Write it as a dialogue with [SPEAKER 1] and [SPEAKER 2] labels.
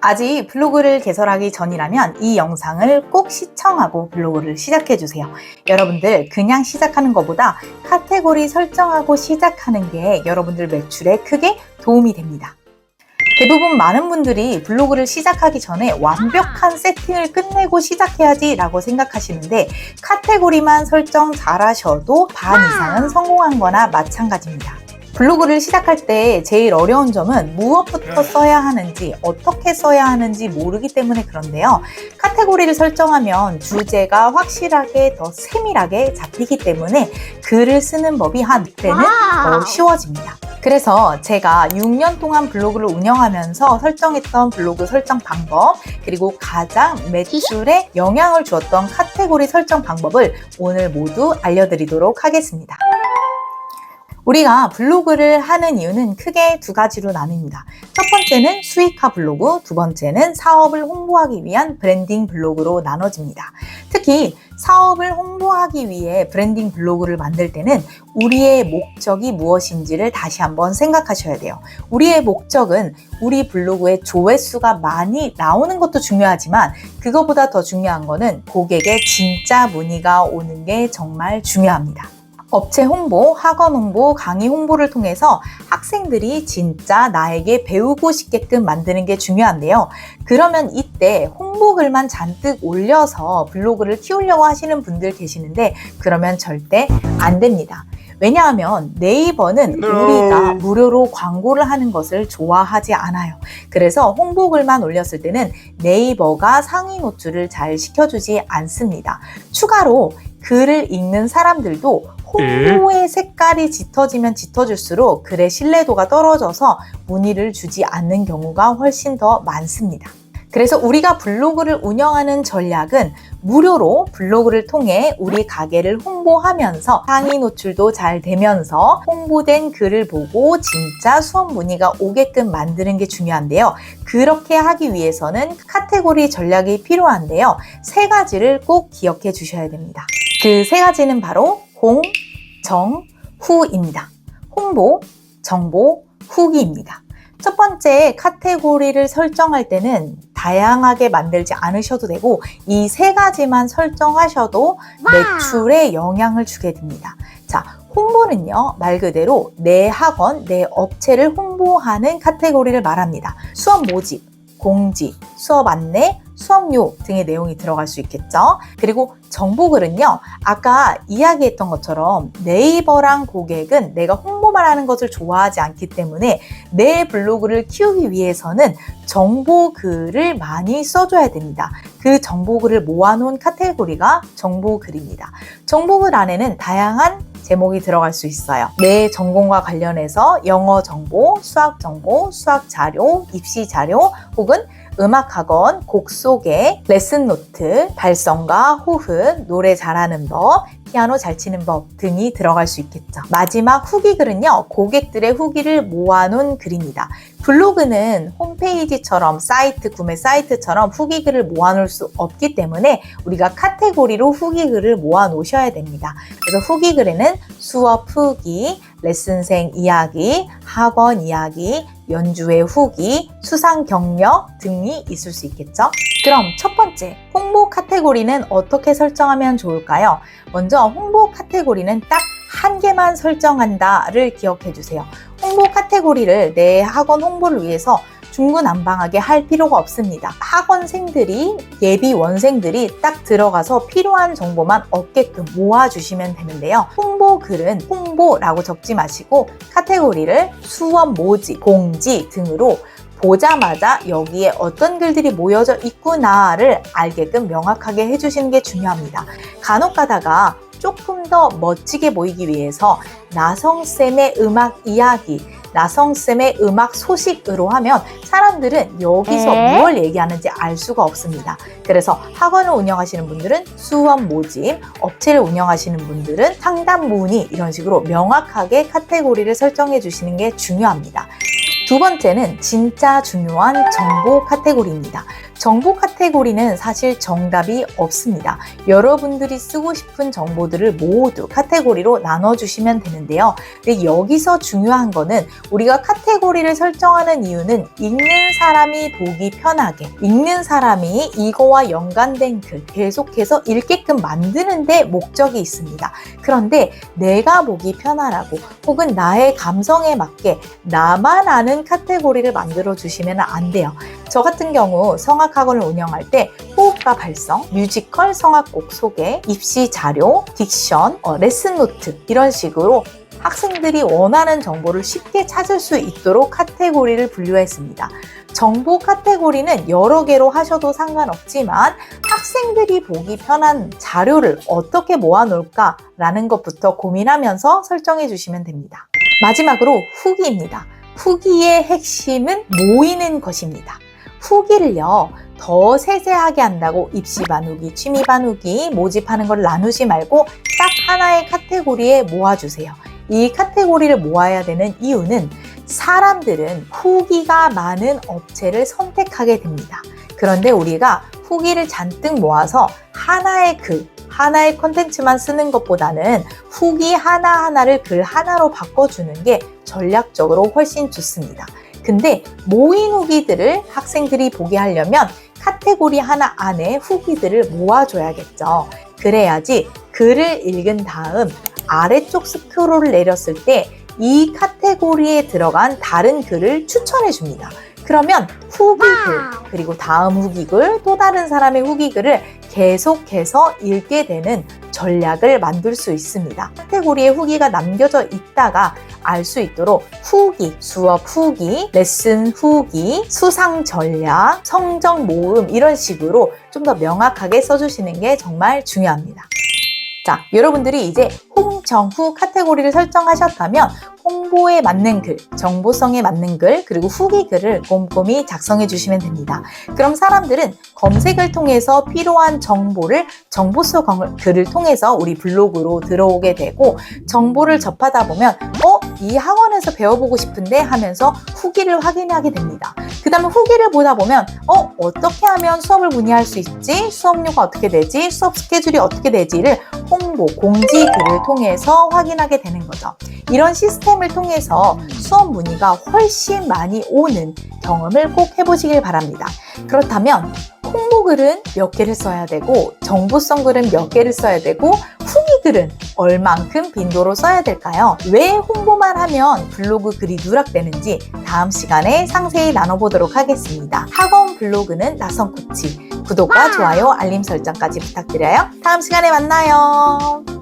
[SPEAKER 1] 아직 블로그를 개설하기 전이라면 이 영상을 꼭 시청하고 블로그를 시작해주세요. 여러분들 그냥 시작하는 것보다 카테고리 설정하고 시작하는 게 여러분들 매출에 크게 도움이 됩니다. 대부분 많은 분들이 블로그를 시작하기 전에 완벽한 세팅을 끝내고 시작해야지 라고 생각하시는데 카테고리만 설정 잘하셔도 반 이상은 성공한 거나 마찬가지입니다. 블로그를 시작할 때 제일 어려운 점은 무엇부터 써야 하는지, 어떻게 써야 하는지 모르기 때문에 그런데요. 카테고리를 설정하면 주제가 확실하게 더 세밀하게 잡히기 때문에 글을 쓰는 법이 한때는 더 쉬워집니다. 그래서 제가 6년 동안 블로그를 운영하면서 설정했던 블로그 설정 방법, 그리고 가장 매출에 영향을 주었던 카테고리 설정 방법을 오늘 모두 알려드리도록 하겠습니다. 우리가 블로그를 하는 이유는 크게 두 가지로 나뉩니다. 첫 번째는 수익화 블로그, 두 번째는 사업을 홍보하기 위한 브랜딩 블로그로 나눠집니다. 특히 사업을 홍보하기 위해 브랜딩 블로그를 만들 때는 우리의 목적이 무엇인지를 다시 한번 생각하셔야 돼요. 우리의 목적은 우리 블로그에 조회수가 많이 나오는 것도 중요하지만 그거보다 더 중요한 거는 고객의 진짜 문의가 오는 게 정말 중요합니다. 업체 홍보, 학원 홍보, 강의 홍보를 통해서 학생들이 진짜 나에게 배우고 싶게끔 만드는 게 중요한데요. 그러면 이때 홍보글만 잔뜩 올려서 블로그를 키우려고 하시는 분들 계시는데 그러면 절대 안 됩니다. 왜냐하면 네이버는 우리가 무료로 광고를 하는 것을 좋아하지 않아요. 그래서 홍보글만 올렸을 때는 네이버가 상위 노출을 잘 시켜주지 않습니다. 추가로 글을 읽는 사람들도 홍보의 색깔이 짙어지면 짙어질수록 글의 신뢰도가 떨어져서 문의를 주지 않는 경우가 훨씬 더 많습니다. 그래서 우리가 블로그를 운영하는 전략은 무료로 블로그를 통해 우리 가게를 홍보하면서 상위 노출도 잘 되면서 홍보된 글을 보고 진짜 수업 문의가 오게끔 만드는 게 중요한데요. 그렇게 하기 위해서는 카테고리 전략이 필요한데요. 세 가지를 꼭 기억해 주셔야 됩니다. 그 세 가지는 바로 공, 정, 후입니다. 홍보, 정보, 후기입니다. 첫 번째 카테고리를 설정할 때는 다양하게 만들지 않으셔도 되고 이 세 가지만 설정하셔도 매출에 영향을 주게 됩니다. 자, 홍보는요, 말 그대로 내 학원, 내 업체를 홍보하는 카테고리를 말합니다. 수업 모집, 공지, 수업 안내, 수업료 등의 내용이 들어갈 수 있겠죠. 그리고 정보글은요, 아까 이야기했던 것처럼 네이버랑 고객은 내가 홍보만 하는 것을 좋아하지 않기 때문에 내 블로그를 키우기 위해서는 정보글을 많이 써줘야 됩니다. 그 정보글을 모아놓은 카테고리가 정보글입니다. 정보글 안에는 다양한 제목이 들어갈 수 있어요. 내 전공과 관련해서 영어 정보, 수학 정보, 수학 자료, 입시 자료, 혹은 음악학원, 곡 소개, 레슨 노트, 발성과 호흡, 노래 잘하는 법, 피아노 잘 치는 법 등이 들어갈 수 있겠죠. 마지막 후기 글은요, 고객들의 후기를 모아놓은 글입니다. 블로그는 홈페이지처럼 사이트, 구매 사이트처럼 후기 글을 모아놓을 수 없기 때문에 우리가 카테고리로 후기 글을 모아놓으셔야 됩니다. 그래서 후기 글에는 수업 후기, 레슨생 이야기, 학원 이야기, 연주회 후기, 수상 경력 등이 있을 수 있겠죠. 그럼 첫 번째, 홍보 카테고리는 어떻게 설정하면 좋을까요? 먼저 홍보 카테고리는 딱 한 개만 설정한다를 기억해 주세요. 홍보 카테고리를 내 학원 홍보를 위해서 중구난방하게 할 필요가 없습니다. 학원생들이, 예비 원생들이 딱 들어가서 필요한 정보만 얻게끔 모아주시면 되는데요. 홍보 글은 홍보라고 적지 마시고 카테고리를 수업 모집, 공지 등으로 보자마자 여기에 어떤 글들이 모여져 있구나를 알게끔 명확하게 해주시는 게 중요합니다. 간혹 가다가 조금 더 멋지게 보이기 위해서 나성쌤의 음악 이야기, 나성쌤의 음악 소식으로 하면 사람들은 여기서 뭘 얘기하는지 알 수가 없습니다. 그래서 학원을 운영하시는 분들은 수업 모집, 업체를 운영하시는 분들은 상담 문의 이런 식으로 명확하게 카테고리를 설정해 주시는 게 중요합니다. 두 번째는 진짜 중요한 정보 카테고리입니다. 정보 카테고리는 사실 정답이 없습니다. 여러분들이 쓰고 싶은 정보들을 모두 카테고리로 나눠주시면 되는데요. 근데 여기서 중요한 거는 우리가 카테고리를 설정하는 이유는 읽는 사람이 보기 편하게, 읽는 사람이 이거와 연관된 글 계속해서 읽게끔 만드는 데 목적이 있습니다. 그런데 내가 보기 편하라고 혹은 나의 감성에 맞게 나만 아는 카테고리를 만들어 주시면 안 돼요. 저 같은 경우 성악학원을 운영할 때 호흡과 발성, 뮤지컬 성악곡 소개, 입시 자료, 딕션, 레슨 노트 이런 식으로 학생들이 원하는 정보를 쉽게 찾을 수 있도록 카테고리를 분류했습니다. 정보 카테고리는 여러 개로 하셔도 상관없지만 학생들이 보기 편한 자료를 어떻게 모아놓을까라는 것부터 고민하면서 설정해 주시면 됩니다. 마지막으로 후기입니다. 후기의 핵심은 모이는 것입니다. 후기를요, 더 세세하게 한다고 입시 반 후기, 취미 반 후기 모집하는 걸 나누지 말고 딱 하나의 카테고리에 모아주세요. 이 카테고리를 모아야 되는 이유는 사람들은 후기가 많은 업체를 선택하게 됩니다. 그런데 우리가 후기를 잔뜩 모아서 하나의 글, 하나의 컨텐츠만 쓰는 것보다는 후기 하나하나를 글 하나로 바꿔주는 게 전략적으로 훨씬 좋습니다. 근데 모인 후기들을 학생들이 보게 하려면 카테고리 하나 안에 후기들을 모아줘야겠죠. 그래야지 글을 읽은 다음 아래쪽 스크롤을 내렸을 때 이 카테고리에 들어간 다른 글을 추천해 줍니다. 그러면 후기글, 그리고 다음 후기글, 또 다른 사람의 후기글을 계속해서 읽게 되는 전략을 만들 수 있습니다. 카테고리에 후기가 남겨져 있다가 알 수 있도록 후기, 수업 후기, 레슨 후기, 수상 전략, 성적 모음 이런 식으로 좀 더 명확하게 써주시는 게 정말 중요합니다. 자, 여러분들이 이제 홍정후 카테고리를 설정하셨다면 홍보에 맞는 글, 정보성에 맞는 글, 그리고 후기 글을 꼼꼼히 작성해 주시면 됩니다. 그럼 사람들은 검색을 통해서 필요한 정보를 정보성 글을 통해서 우리 블로그로 들어오게 되고 정보를 접하다 보면 이 학원에서 배워보고 싶은데 하면서 후기를 확인하게 됩니다. 그 다음에 후기를 보다 보면 어떻게 하면 수업을 문의할 수 있지? 수업료가 어떻게 되지? 수업 스케줄이 어떻게 되지를 홍보, 공지 글을 통해서 확인하게 되는 거죠. 이런 시스템을 통해서 수업 문의가 훨씬 많이 오는 경험을 꼭 해보시길 바랍니다. 그렇다면 홍보글은 몇 개를 써야 되고 정보성 글은 몇 개를 써야 되고 후기 글은 얼만큼 빈도로 써야 될까요? 왜 홍보만 하면 블로그 글이 누락되는지 다음 시간에 상세히 나눠보도록 하겠습니다. 학원 블로그는 나선 코치, 구독과 좋아요, 알림 설정까지 부탁드려요. 다음 시간에 만나요.